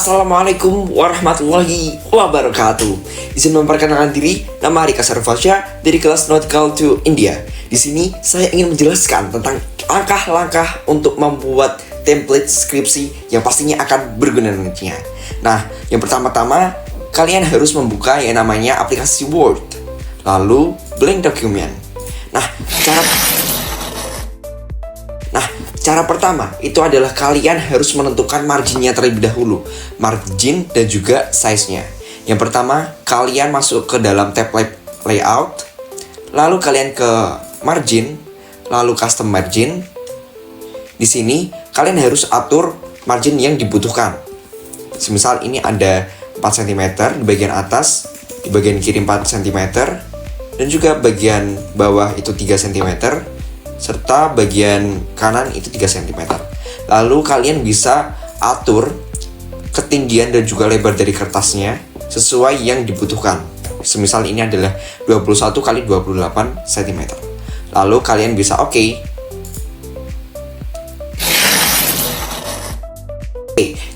Assalamualaikum warahmatullahi wabarakatuh. Izin memperkenalkan diri, nama Rika Sarfasya dari kelas Nautical to India. Di sini saya ingin menjelaskan tentang langkah-langkah untuk membuat template skripsi yang pastinya akan berguna nantinya. Nah, yang pertama-tama kalian harus membuka yang namanya aplikasi Word, lalu blank document. Cara pertama itu adalah kalian harus menentukan marginnya terlebih dahulu, margin dan juga size-nya. Yang pertama, kalian masuk ke dalam tab layout, lalu kalian ke margin, lalu custom margin. Di sini kalian harus atur margin yang dibutuhkan. Semisal ini ada 4 cm di bagian atas, di bagian kiri 4 cm, dan juga bagian bawah itu 3 cm. Serta bagian kanan itu 3 cm. Lalu kalian bisa atur ketinggian dan juga lebar dari kertasnya sesuai yang dibutuhkan. Semisal ini adalah 21 x 28 cm. Lalu kalian bisa Oke,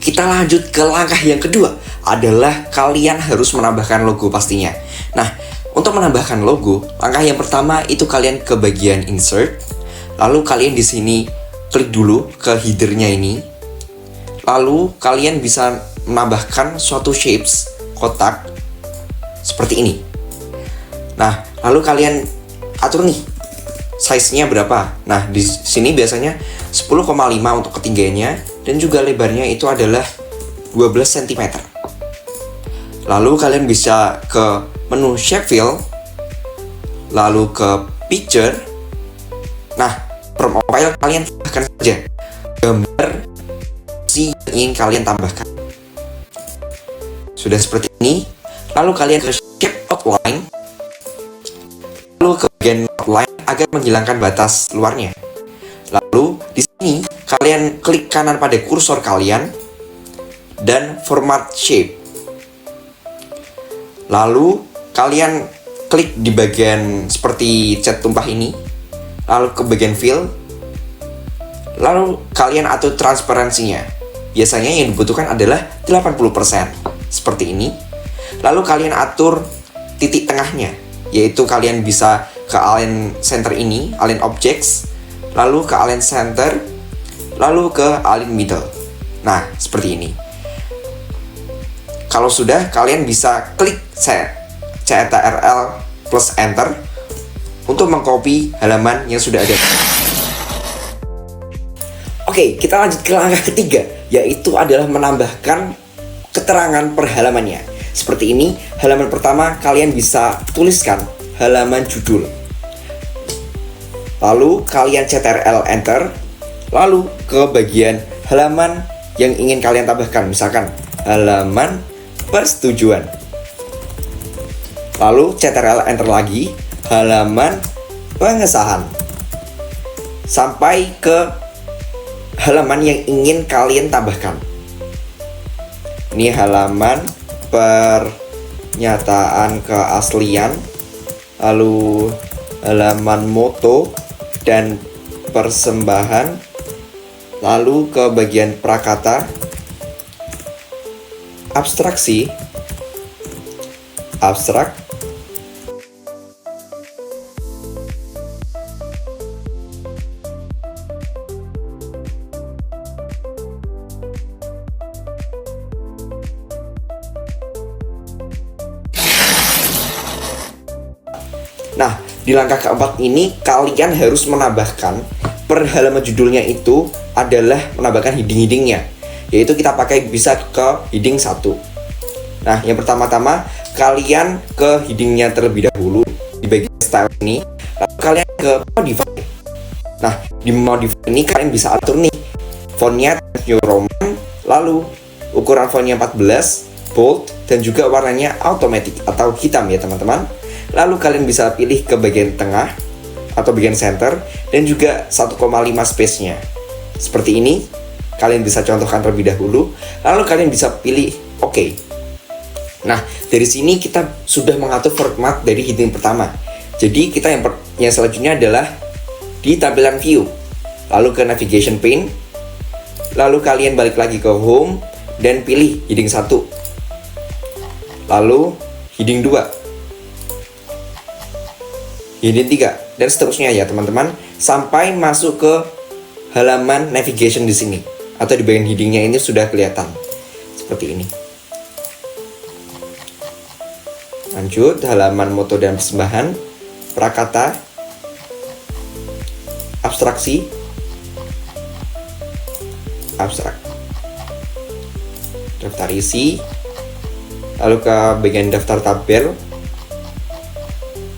kita lanjut ke langkah yang kedua, adalah kalian harus menambahkan logo pastinya. Nah, untuk menambahkan logo, langkah yang pertama itu kalian ke bagian insert. Lalu kalian di sini klik dulu ke headernya ini. Lalu kalian bisa menambahkan suatu shapes kotak seperti ini. Nah, lalu kalian atur nih size-nya berapa. Nah, di sini biasanya 10,5 untuk ketinggiannya dan juga lebarnya itu adalah 12 cm. Lalu kalian bisa ke menu shape fill, lalu ke picture. Nah, profile kalian tambahkan saja gambar si yang ingin kalian tambahkan. Sudah seperti ini, lalu kalian ke shape outline, lalu ke bagian outline agar menghilangkan batas luarnya. Lalu di sini kalian klik kanan pada kursor kalian dan format shape. Lalu kalian klik di bagian seperti cat tumpah ini, lalu ke bagian fill, lalu kalian atur transparansinya. Biasanya yang dibutuhkan adalah 80%, seperti ini. Lalu kalian atur titik tengahnya, yaitu kalian bisa ke align center ini, align objects, lalu ke align center, lalu ke align middle. Nah, seperti ini. Kalau sudah, kalian bisa klik Ctrl plus enter untuk mengcopy halaman yang sudah ada. Oke, kita lanjut ke langkah ketiga, yaitu adalah menambahkan keterangan per halamannya. Seperti ini, halaman pertama kalian bisa tuliskan halaman judul. Lalu kalian Ctrl enter, lalu ke bagian halaman yang ingin kalian tambahkan, misalkan halaman persetujuan. Lalu Ctrl enter lagi, halaman pengesahan, sampai ke halaman yang ingin kalian tambahkan. Ini halaman pernyataan keaslian, lalu halaman moto dan persembahan, lalu ke bagian prakata, abstraksi, abstrak, Nah, di langkah keempat ini kalian harus menambahkan per halaman judulnya itu adalah menambahkan heading-headingnya, yaitu kita pakai bisa ke heading 1. Nah, yang pertama-tama kalian ke headingnya terlebih dahulu di bagian style ini, lalu kalian ke modify. Nah, di modify ini kalian bisa atur nih fontnya New Roman, lalu ukuran fontnya 14, bold, dan juga warnanya automatic atau hitam ya teman-teman. Lalu kalian bisa pilih ke bagian tengah atau bagian center dan juga 1,5 space-nya. Seperti ini, kalian bisa contohkan terlebih dahulu. Lalu kalian bisa pilih OK. Nah, dari sini kita sudah mengatur format dari heading pertama. Jadi kita yang selanjutnya adalah di tampilan view, lalu ke navigation pane, lalu kalian balik lagi ke home dan pilih heading 1. Lalu heading 2, heading 3, dan seterusnya ya teman-teman, sampai masuk ke halaman navigation di sini atau di bagian headingnya ini sudah kelihatan seperti ini. Lanjut, halaman moto dan persembahan, prakata, abstraksi, abstrak, daftar isi, lalu ke bagian daftar tabel,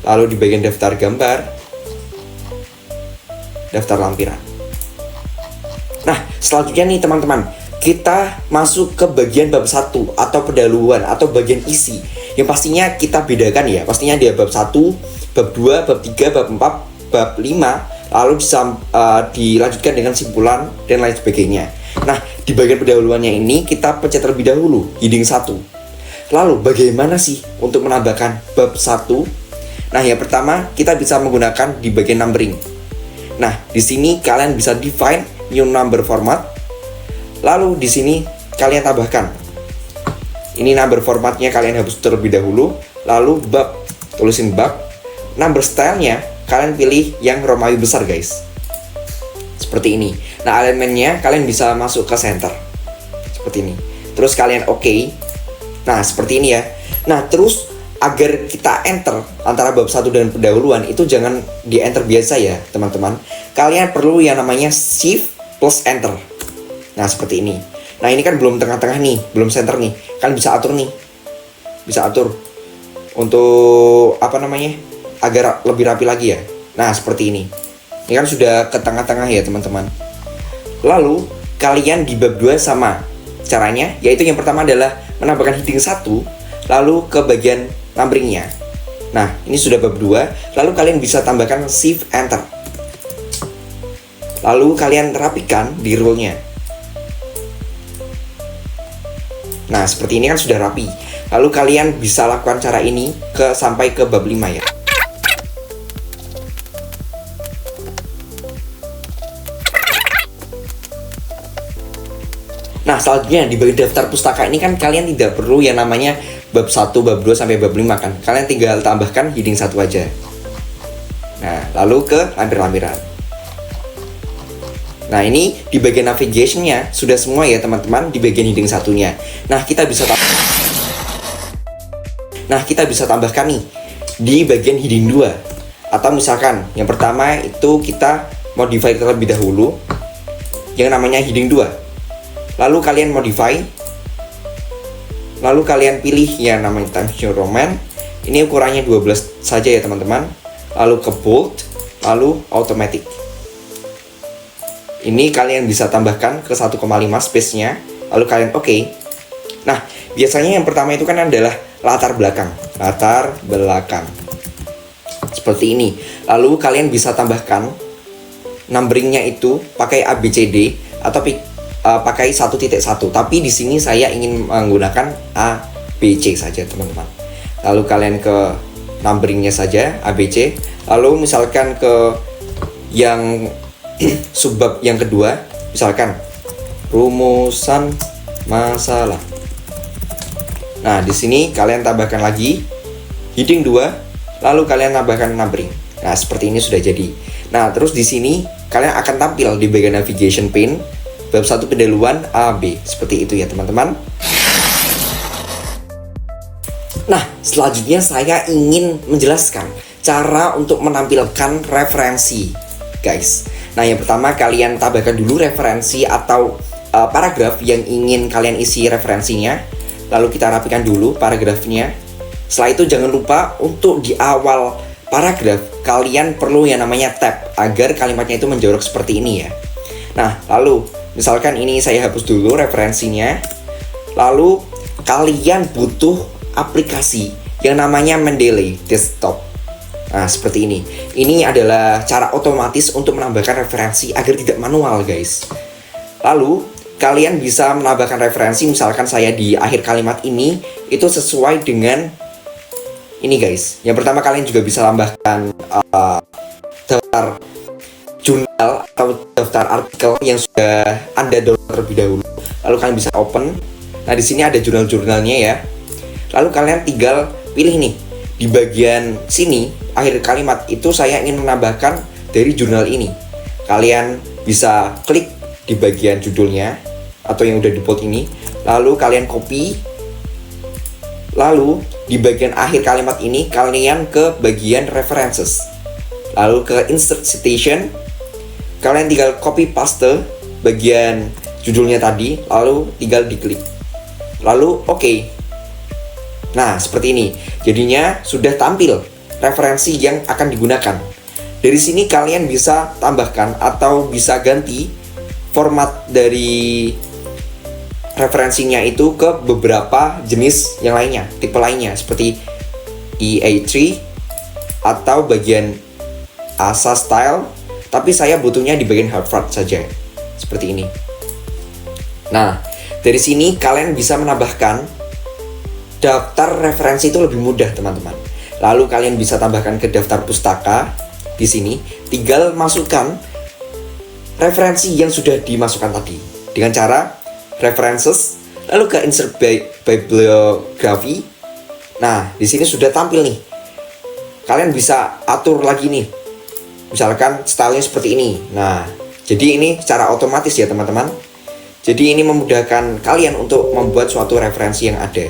lalu di bagian daftar gambar, daftar lampiran. Nah, selanjutnya nih teman-teman, kita masuk ke bagian bab 1 atau pendahuluan atau bagian isi. Yang pastinya kita bedakan ya, pastinya dia bab 1, bab 2, bab 3, bab 4, bab 5, lalu bisa dilanjutkan dengan simpulan dan lain sebagainya. Nah, di bagian pendahuluannya ini kita pencet terlebih dahulu heading 1. Lalu bagaimana sih untuk menambahkan bab 1? Nah, yang pertama kita bisa menggunakan di bagian numbering. Nah, di sini kalian bisa define new number format. Lalu di sini kalian tambahkan. Ini number formatnya kalian hapus terlebih dahulu. Lalu bab, tulisin bab. Number stylenya kalian pilih yang Romawi besar guys. Seperti ini. Nah, elemennya kalian bisa masuk ke center. Seperti ini. Terus kalian oke. Nah, seperti ini ya. Nah, terus agar kita enter antara bab 1 dan pendahuluan itu jangan di enter biasa ya teman-teman. Kalian perlu yang namanya shift plus enter. Nah, seperti ini. Nah, ini kan belum tengah-tengah nih, belum center nih. Kalian bisa atur nih. Bisa atur untuk apa namanya? Agar lebih rapi lagi ya. Nah, seperti ini. Ini kan sudah ke tengah-tengah ya, teman-teman. Lalu, kalian di bab 2 sama caranya, yaitu yang pertama adalah menambahkan heading 1, lalu ke bagian numberingnya. Nah, ini sudah bab 2, lalu kalian bisa tambahkan shift enter. Lalu kalian rapikan di rule-nya. Nah, seperti ini kan sudah rapi. Lalu kalian bisa lakukan cara ini sampai ke bab 5 ya. Nah, selanjutnya di bagian daftar pustaka ini kan kalian tidak perlu yang namanya bab 1, bab 2 sampai bab 5 kan. Kalian tinggal tambahkan heading 1 aja. Nah, lalu ke lampir-lampiran. Nah, ini di bagian navigation-nya sudah semua ya teman-teman di bagian heading 1-nya. Nah, kita bisa tambahkan nih di bagian heading 2. Atau misalkan yang pertama itu kita modify terlebih dahulu yang namanya heading 2. Lalu kalian modify. Lalu kalian pilih yang namanya Times New Roman. Ini ukurannya 12 saja ya teman-teman. Lalu ke bold, lalu automatic. Ini kalian bisa tambahkan ke 1,5 space-nya. Lalu kalian oke. Nah, biasanya yang pertama itu kan adalah latar belakang. Latar belakang. Seperti ini. Lalu kalian bisa tambahkan numberingnya itu pakai ABCD atau pakai 1.1. Tapi di sini saya ingin menggunakan ABC saja teman-teman. Lalu kalian ke numberingnya saja ABC. Lalu misalkan ke yang subbab yang kedua, misalkan rumusan masalah. Nah, di sini kalian tambahkan lagi heading 2, lalu kalian tambahkan numbering. Nah, seperti ini sudah jadi. Nah, terus di sini kalian akan tampil di bagian navigation pane bab 1 pendahuluan AB. Seperti itu ya, teman-teman. Nah, selanjutnya saya ingin menjelaskan cara untuk menampilkan referensi, guys. Nah, yang pertama kalian tambahkan dulu referensi atau paragraf yang ingin kalian isi referensinya. Lalu kita rapikan dulu paragrafnya. Setelah itu jangan lupa untuk di awal paragraf kalian perlu yang namanya tab agar kalimatnya itu menjorok seperti ini ya. Nah, lalu misalkan ini saya hapus dulu referensinya. Lalu kalian butuh aplikasi yang namanya Mendeley Desktop. Nah, seperti ini. Ini adalah cara otomatis untuk menambahkan referensi agar tidak manual, guys. Lalu, kalian bisa menambahkan referensi, misalkan saya di akhir kalimat ini, itu sesuai dengan ini, guys. Yang pertama, kalian juga bisa tambahkan daftar jurnal atau daftar artikel yang sudah Anda download terlebih dahulu. Lalu, kalian bisa open. Nah, di sini ada jurnal-jurnalnya ya. Lalu kalian tinggal pilih nih, di bagian sini akhir kalimat itu saya ingin menambahkan dari jurnal ini. Kalian bisa klik di bagian judulnya atau yang udah di bold ini, lalu kalian copy. Lalu di bagian akhir kalimat ini kalian ke bagian references, lalu ke insert citation. Kalian tinggal copy paste bagian judulnya tadi, lalu tinggal diklik, lalu oke. Nah, seperti ini. Jadinya sudah tampil referensi yang akan digunakan. Dari sini kalian bisa tambahkan atau bisa ganti format dari referensinya itu ke beberapa jenis yang lainnya, tipe lainnya seperti EA3 atau bagian ASA style, tapi saya butuhnya di bagian Harvard saja. Seperti ini. Nah, dari sini kalian bisa menambahkan daftar referensi itu lebih mudah, teman-teman. Lalu kalian bisa tambahkan ke daftar pustaka. Di sini tinggal masukkan referensi yang sudah dimasukkan tadi dengan cara references, lalu ke insert bibliography. Nah, di sini sudah tampil nih. Kalian bisa atur lagi nih. Misalkan stylenya seperti ini. Nah, jadi ini secara otomatis ya, teman-teman. Jadi ini memudahkan kalian untuk membuat suatu referensi yang ada.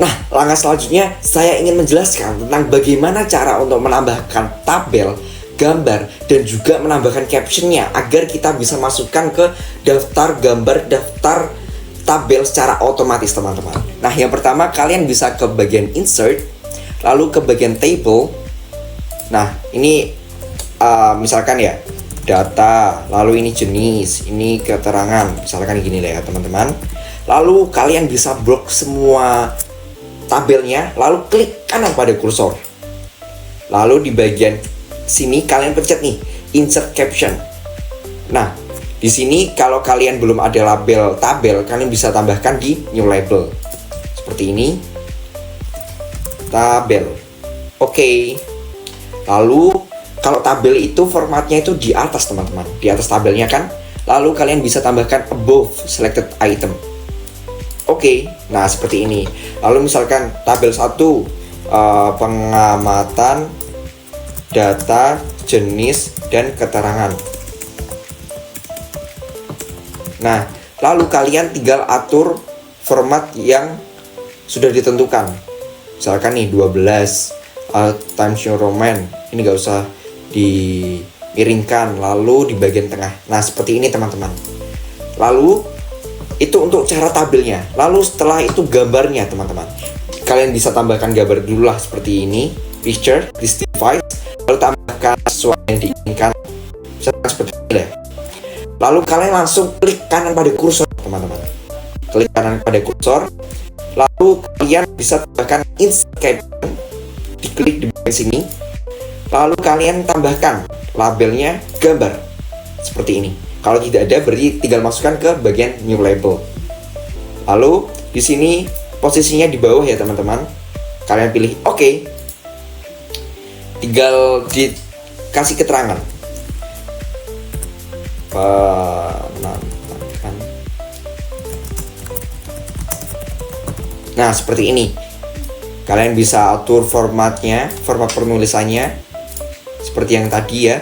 Nah, langkah selanjutnya saya ingin menjelaskan tentang bagaimana cara untuk menambahkan tabel, gambar, dan juga menambahkan captionnya agar kita bisa masukkan ke daftar gambar, daftar tabel secara otomatis, teman-teman. Nah, yang pertama kalian bisa ke bagian insert, lalu ke bagian table. Nah, ini misalkan ya data, lalu ini jenis, ini keterangan, misalkan gini lah ya, teman-teman. Lalu kalian bisa blok semua tabelnya, lalu klik kanan pada kursor. Lalu di bagian sini kalian pencet nih insert caption. Nah, di sini kalau kalian belum ada label tabel, kalian bisa tambahkan di new label seperti ini, tabel. Oke. Lalu kalau tabel itu formatnya itu di atas, teman-teman, di atas tabelnya kan. Lalu kalian bisa tambahkan above selected item. Oke, nah seperti ini. Lalu misalkan tabel 1, pengamatan data, jenis, dan keterangan. Nah, lalu kalian tinggal atur format yang sudah ditentukan. Misalkan nih 12 Times New Roman. Ini gak usah dimiringkan, lalu di bagian tengah. Nah, seperti ini, teman-teman. Lalu itu untuk cara tabelnya. Lalu setelah itu gambarnya, teman-teman. Kalian bisa tambahkan gambar dulu lah seperti ini, picture, this device. Lalu tambahkan sesuatu yang diinginkan, misalkan seperti ini ya. Lalu kalian langsung klik kanan pada kursor, teman-teman. Klik kanan pada kursor. Lalu kalian bisa tambahkan insert caption, diklik di bagian sini. Lalu kalian tambahkan labelnya gambar seperti ini. Kalau tidak ada, berarti tinggal masukkan ke bagian new label. Lalu di sini posisinya di bawah ya, teman-teman. Kalian pilih oke. Tinggal dikasih keterangan. Penambahkan. Nah, seperti ini. Kalian bisa atur formatnya, format penulisannya seperti yang tadi ya.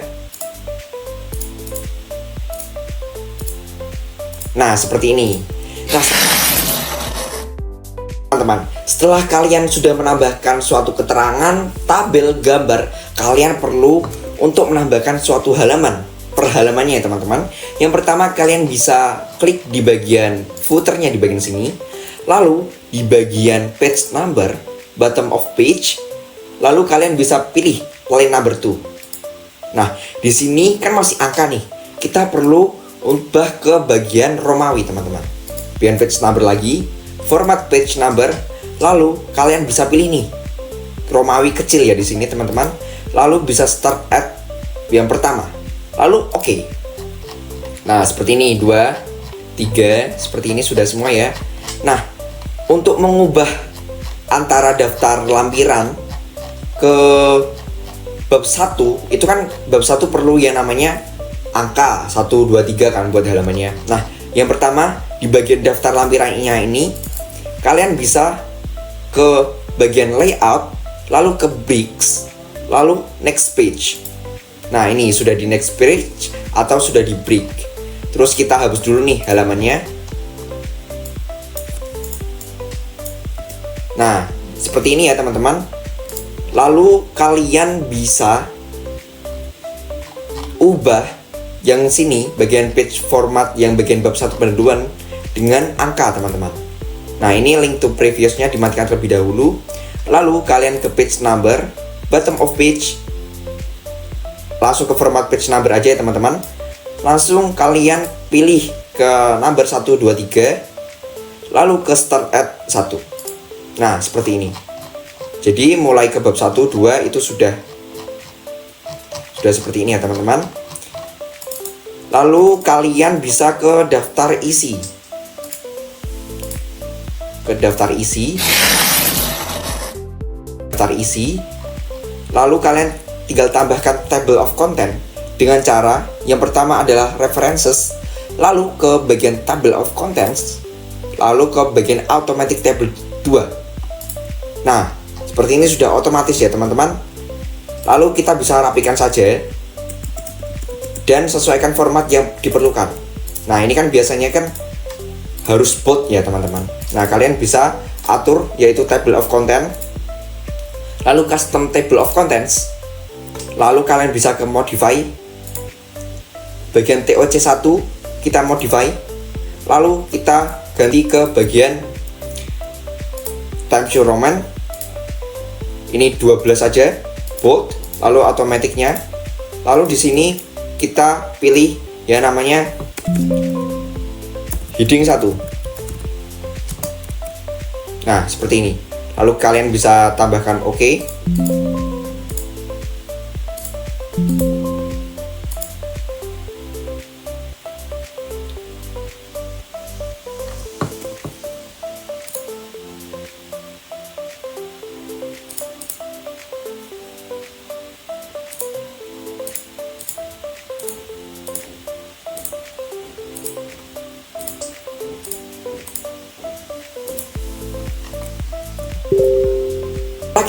Nah, seperti ini. Nah, teman-teman, setelah kalian sudah menambahkan suatu keterangan, tabel, gambar, kalian perlu untuk menambahkan suatu halaman per halamannya ya, teman-teman. Yang pertama, kalian bisa klik di bagian footernya di bagian sini. Lalu di bagian page number, bottom of page, lalu kalian bisa pilih line number 2. Nah, di sini kan masih angka nih. Kita perlu ubah ke bagian Romawi, teman-teman. Bagian page number lagi, format page number, lalu kalian bisa pilih nih Romawi kecil ya di sini, teman-teman. Lalu bisa start at yang pertama. Lalu oke. Nah, seperti ini 2, 3, seperti ini sudah semua ya. Nah, untuk mengubah antara daftar lampiran ke bab 1, itu kan bab 1 perlu yang namanya angka 1, 2, 3 kan buat halamannya. Nah, yang pertama di bagian daftar lampirannya ini kalian bisa ke bagian layout, lalu ke bricks, lalu next page. Nah, ini sudah di next page atau sudah di brick. Terus kita hapus dulu nih halamannya. Nah, seperti ini ya teman-teman. Lalu kalian bisa ubah yang sini bagian page format yang bagian bab 1 penentuan dengan angka teman-teman. Nah, ini link to previousnya dimatikan terlebih dahulu. Lalu kalian ke page number, bottom of page, langsung ke format page number aja ya teman-teman. Langsung kalian pilih ke number 1, 2, 3, lalu ke start at 1. Nah, seperti ini. Jadi mulai ke bab 1, 2 itu sudah seperti ini ya teman-teman. Lalu kalian bisa ke daftar isi. Ke daftar isi. Lalu kalian tinggal tambahkan table of content dengan cara yang pertama adalah references, lalu ke bagian table of contents, lalu ke bagian automatic table 2. Nah, seperti ini sudah otomatis ya teman-teman. Lalu kita bisa rapikan saja dan sesuaikan format yang diperlukan. Nah, ini kan biasanya kan harus bold ya teman-teman. Nah, kalian bisa atur yaitu table of content, lalu custom table of contents, lalu kalian bisa ke modify bagian TOC1, kita modify, lalu kita ganti ke bagian Times New Roman, ini 12 saja, bold, lalu automaticnya, lalu di sini kita pilih ya namanya heading 1. Nah, seperti ini. Lalu kalian bisa tambahkan OK.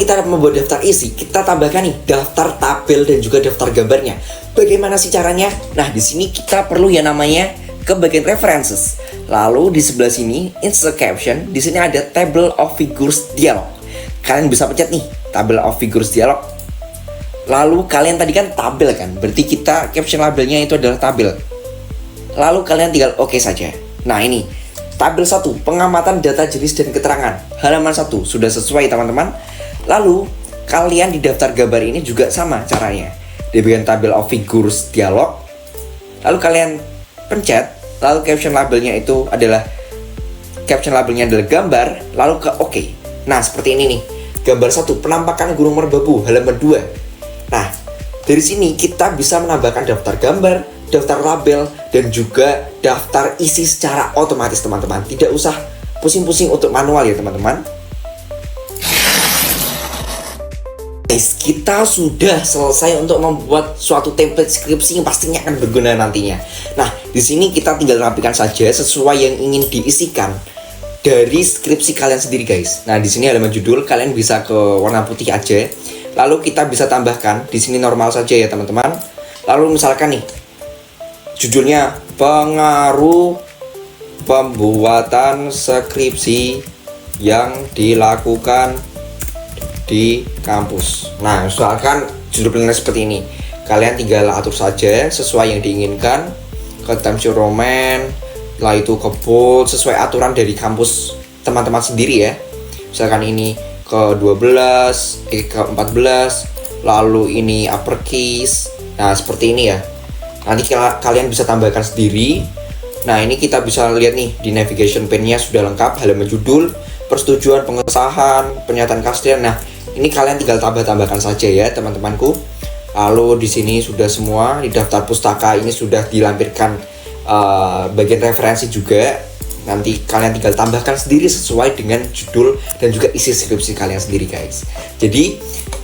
Kita membuat daftar isi, kita tambahkan nih daftar tabel dan juga daftar gambarnya. Bagaimana sih caranya? Nah, di sini kita perlu yang namanya ke bagian references. Lalu di sebelah sini insert caption, di sini ada table of figures dialog. Kalian bisa pencet nih table of figures dialog. Lalu kalian tadi kan tabel kan, berarti kita caption labelnya itu adalah tabel. Lalu kalian tinggal oke saja. Nah, ini tabel 1, pengamatan data jenis dan keterangan. Halaman 1 sudah sesuai teman-teman. Lalu kalian di daftar gambar ini juga sama caranya. Di bagian table of figures dialog, lalu kalian pencet, lalu caption labelnya adalah gambar, lalu ke OK. Nah, seperti ini nih. Gambar 1, penampakan Gunung Merbabu, halaman 2. Nah, dari sini kita bisa menambahkan daftar gambar, daftar label, dan juga daftar isi secara otomatis teman-teman. Tidak usah pusing-pusing untuk manual ya teman-teman. Guys, kita sudah selesai untuk membuat suatu template skripsi yang pastinya akan berguna nantinya. Nah, di sini kita tinggal rapikan saja sesuai yang ingin diisikan dari skripsi kalian sendiri, guys. Nah, di sini halaman judul kalian bisa ke warna putih aja. Lalu kita bisa tambahkan di sini normal saja ya, teman-teman. Lalu misalkan nih judulnya pengaruh pembuatan skripsi yang dilakukan di kampus. Nah, misalkan judul penelitian seperti ini, kalian tinggal atur saja sesuai yang diinginkan ke Times New Roman, setelah itu ke bold sesuai aturan dari kampus teman-teman sendiri ya. Misalkan ini ke 12, ke 14, lalu ini uppercase. Nah, seperti ini ya. Nanti kalian bisa tambahkan sendiri. Nah, ini kita bisa lihat nih di navigation pane-nya sudah lengkap, halaman judul, persetujuan pengesahan, pernyataan kasdian. Nah, ini kalian tinggal tambahkan saja ya teman-temanku. Lalu di sini sudah semua, di daftar pustaka ini sudah dilampirkan bagian referensi juga. Nanti kalian tinggal tambahkan sendiri sesuai dengan judul dan juga isi skripsi kalian sendiri guys. Jadi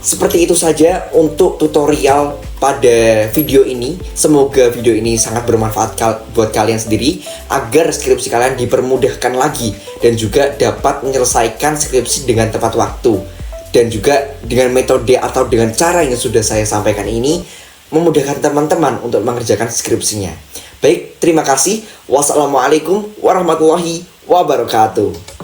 seperti itu saja untuk tutorial pada video ini. Semoga video ini sangat bermanfaat buat kalian sendiri, agar skripsi kalian dipermudahkan lagi dan juga dapat menyelesaikan skripsi dengan tepat waktu. Dan juga dengan metode atau dengan cara yang sudah saya sampaikan ini memudahkan teman-teman untuk mengerjakan skripsinya. Baik, terima kasih. Wassalamualaikum warahmatullahi wabarakatuh.